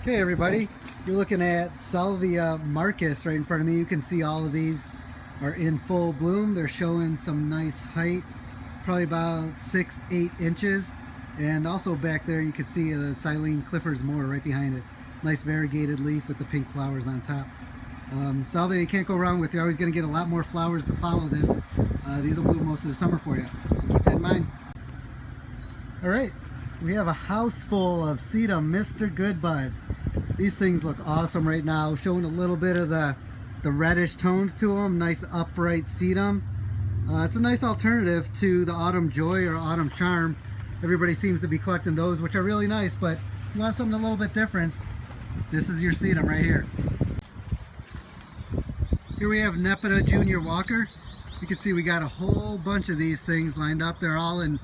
Okay everybody, you're looking at Salvia Marcus right in front of me. You can see all of these are in full bloom. They're showing some nice height, probably about 6-8 inches. And also back there you can see the Silene Clippers Moor right behind it. Nice variegated leaf with the pink flowers on top. Salvia you can't go wrong with. You're always going to get a lot more flowers to follow this. These will bloom most of the summer for you, so keep that in mind. Alright, we have a house full of sedum Mr. Goodbud. These things look awesome right now, showing a little bit of the reddish tones to them. Nice upright sedum. It's a nice alternative to the Autumn Joy or Autumn Charm. Everybody seems to be collecting those, which are really nice, but if you want something a little bit different, this is your sedum right here. Here we have Nepeta Junior Walker. You can see we got a whole bunch of these things lined up. They're all in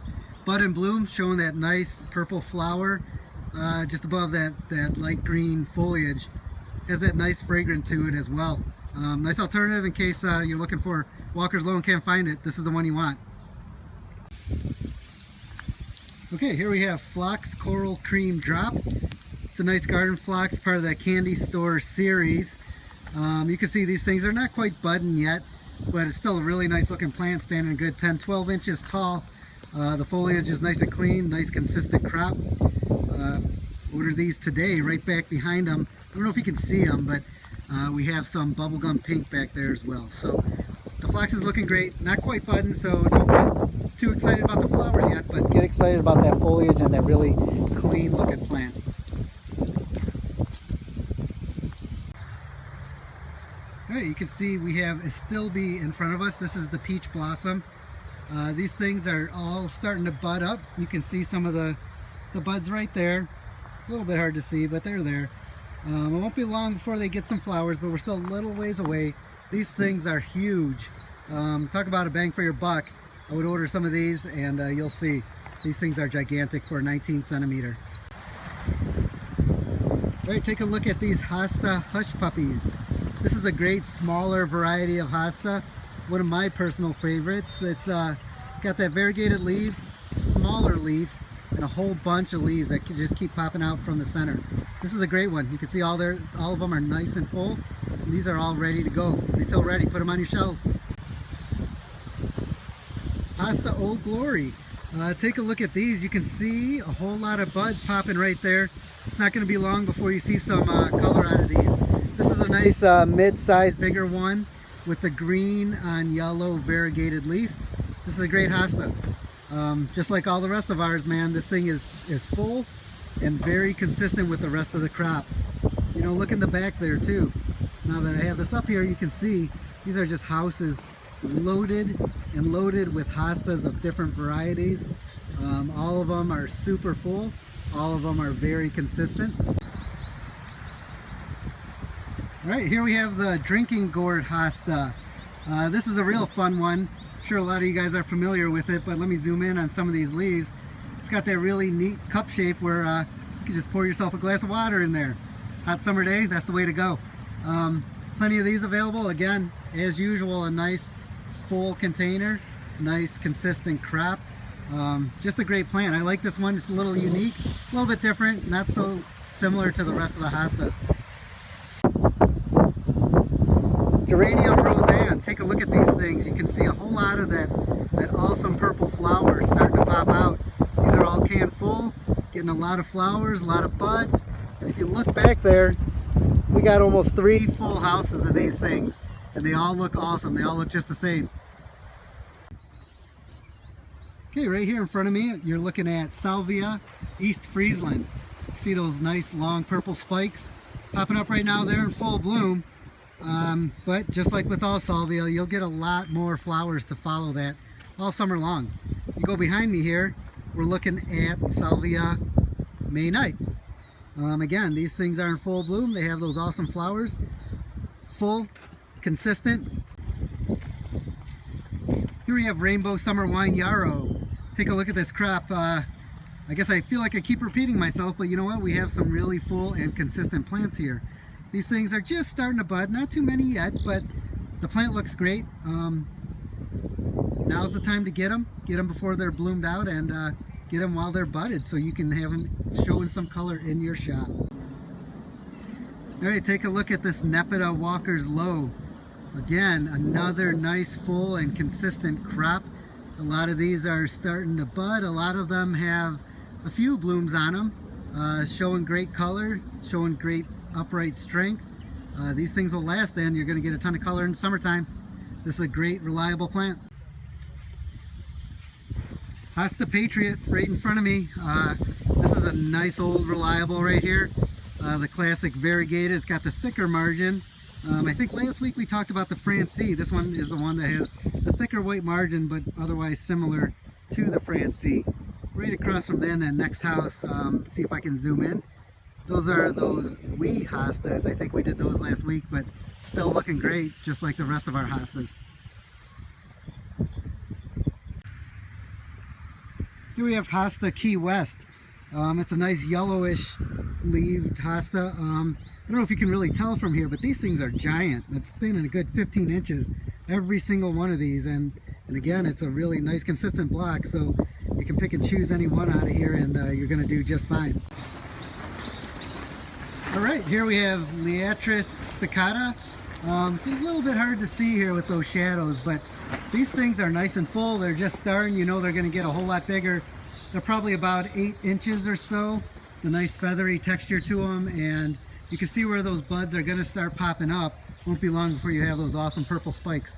bud and bloom, showing that nice purple flower just above that light green foliage. Has that nice fragrance to it as well. Nice alternative in case you're looking for Walker's Low and can't find it. This is the one you want. Okay, here we have Phlox Coral Cream Drop. It's a nice garden phlox, part of that Candy Store series. You can see these things are not quite budding yet, but it's still a really nice looking plant, standing a good 10-12 inches tall. The foliage is nice and clean, nice consistent crop. Ordered these today right back behind them. I don't know if you can see them, but we have some bubblegum pink back there as well. So the phlox is looking great, not quite budding, so don't get too excited about the flowers yet, but get excited about that foliage and that really clean looking plant. Alright, you can see we have Astilbe in front of us. This is the peach blossom. These things are all starting to bud up. You can see some of the buds right there. It's a little bit hard to see, but they're there. It won't be long before they get some flowers, but we're still a little ways away. These things are huge. Talk about a bang for your buck. I would order some of these and you'll see. These things are gigantic for a 19 centimeter. Alright, take a look at these Hosta Hush Puppies. This is a great smaller variety of hosta, one of my personal favorites. It's got that variegated leaf, smaller leaf, and a whole bunch of leaves that just keep popping out from the center. This is a great one. You can see all of them are nice and full, and these are all ready to go. Retail ready, put them on your shelves. Hosta Old Glory. Take a look at these. You can see a whole lot of buds popping right there. It's not going to be long before you see some color out of these. This is a nice mid-size, bigger one with the green on yellow variegated leaf. This is a great hosta. Just like all the rest of ours, man, this thing is full and very consistent with the rest of the crop. You know, look in the back there too. Now that I have this up here, you can see these are just houses loaded and loaded with hostas of different varieties. All of them are super full. All of them are very consistent. Alright, here we have the Drinking Gourd Hosta. This is a real fun one. I'm sure a lot of you guys are familiar with it, but let me zoom in on some of these leaves. It's got that really neat cup shape where you can just pour yourself a glass of water in there. Hot summer day, that's the way to go. Plenty of these available. Again, as usual, a nice full container, nice consistent crop. Just a great plant. I like this one. It's a little unique, a little bit different, not so similar to the rest of the hostas. Geranium Roseanne. Take a look at these things. You can see a whole lot of that awesome purple flower starting to pop out. These are all can full, getting a lot of flowers, a lot of buds. And if you look back there, we got almost 3 full houses of these things, and they all look awesome. They all look just the same. Okay, right here in front of me, you're looking at Salvia East Friesland. See those nice long purple spikes popping up right now? They're in full bloom. But just like with all salvia, you'll get a lot more flowers to follow that all summer long. You go behind me here, we're looking at Salvia May Night. Again, these things are in full bloom. They have those awesome flowers, full, consistent. Here we have Rainbow Summer Wine Yarrow. Take a look at this crop. I guess I feel like I keep repeating myself, but you know what? We have some really full and consistent plants here. These things are just starting to bud, not too many yet, but the plant looks great. Now's the time to get them before they're bloomed out, and get them while they're budded so you can have them showing some color in your shop. All right, take a look at this Nepeta Walker's Low. Again, another nice full and consistent crop. A lot of these are starting to bud. A lot of them have a few blooms on them, showing great color, showing great upright strength. These things will last, and you're going to get a ton of color in summertime. This is a great, reliable plant. Hosta Patriot right in front of me. This is a nice old reliable right here. The classic variegated. It's got the thicker margin. I think last week we talked about the Francie. This one is the one that has the thicker white margin, but otherwise similar to the Francie. Right across from that next house, see if I can zoom in. Those are those wee hostas. I think we did those last week, but still looking great, just like the rest of our hostas. Here we have Hosta Key West. It's a nice yellowish leaved hosta. I don't know if you can really tell from here, but these things are giant. It's standing a good 15 inches, every single one of these. And again, it's a really nice consistent block, so you can pick and choose any one out of here, and you're going to do just fine. All right, here we have Liatris spicata. It's a little bit hard to see here with those shadows, but these things are nice and full. They're just starting. You know they're going to get a whole lot bigger. They're probably about 8 inches or so. The nice feathery texture to them, and you can see where those buds are going to start popping up. Won't be long before you have those awesome purple spikes.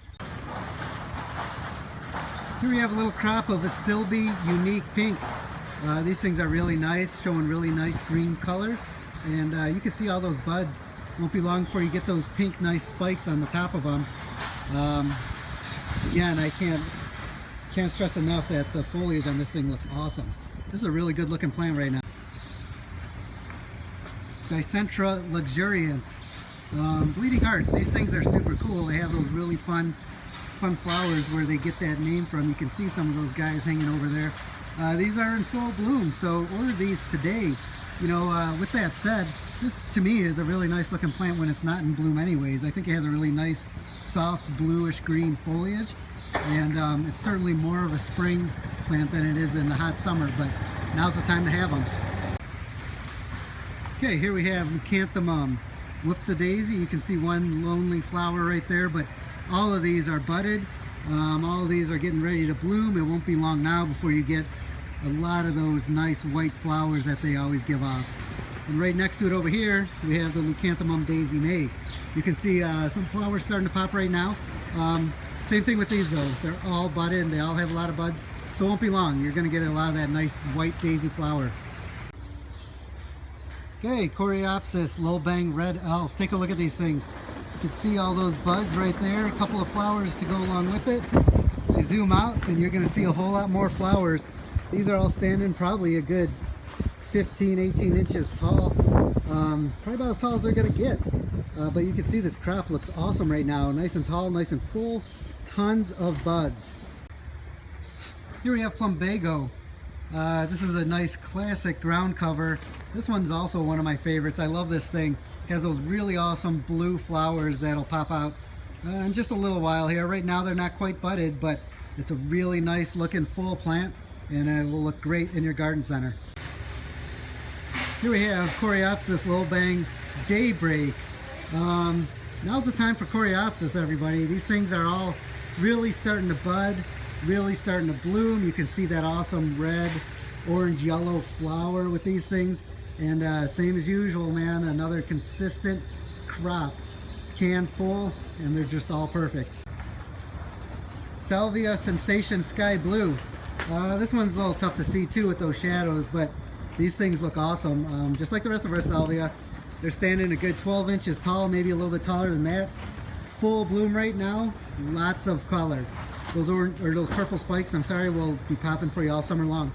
Here we have a little crop of Astilbe Unique Pink. These things are really nice, showing really nice green color, and you can see all those buds. Won't be long before you get those pink nice spikes on the top of them. Again, I can't stress enough that the foliage on this thing looks awesome. This is a really good looking plant right now. Dicentra luxuriant. Bleeding hearts. These things are super cool. They have those really fun flowers where they get that name from. You can see some of those guys hanging over there. These are in full bloom, so order these today. You know, with that said, this to me is a really nice looking plant when it's not in bloom anyways. I think it has a really nice soft bluish green foliage, and it's certainly more of a spring plant than it is in the hot summer, but now's the time to have them. Okay, here we have Leucanthemum Whoopsie-daisy. You can see one lonely flower right there, but all of these are budded. All of these are getting ready to bloom. It won't be long now before you get a lot of those nice white flowers that they always give off. And right next to it over here, we have the Leucanthemum Daisy May. You can see some flowers starting to pop right now. Same thing with these though. They're all budded and they all have a lot of buds. So it won't be long. You're going to get a lot of that nice white daisy flower. Okay, Coreopsis Lobang Red Elf. Take a look at these things. You can see all those buds right there. A couple of flowers to go along with it. I zoom out and you're going to see a whole lot more flowers. These are all standing probably a good 15, 18 inches tall. Probably about as tall as they're going to get. But you can see this crop looks awesome right now. Nice and tall, nice and full. Tons of buds. Here we have Plumbago. This is a nice classic ground cover. This one's also one of my favorites. I love this thing. It has those really awesome blue flowers that'll pop out in just a little while here. Right now they're not quite budded, but it's a really nice looking full plant, and it will look great in your garden center. Here we have Coreopsis Lobang Daybreak. Now's the time for Coreopsis, everybody. These things are all really starting to bud, really starting to bloom. You can see that awesome red, orange, yellow flower with these things. And same as usual, man, another consistent crop. Can full, and they're just all perfect. Salvia Sensation Sky Blue. This one's a little tough to see too with those shadows, but these things look awesome. Just like the rest of our salvia, they're standing a good 12 inches tall, maybe a little bit taller than that. Full bloom right now, lots of color. Those orange, or those purple spikes, I'm sorry, will be popping for you all summer long.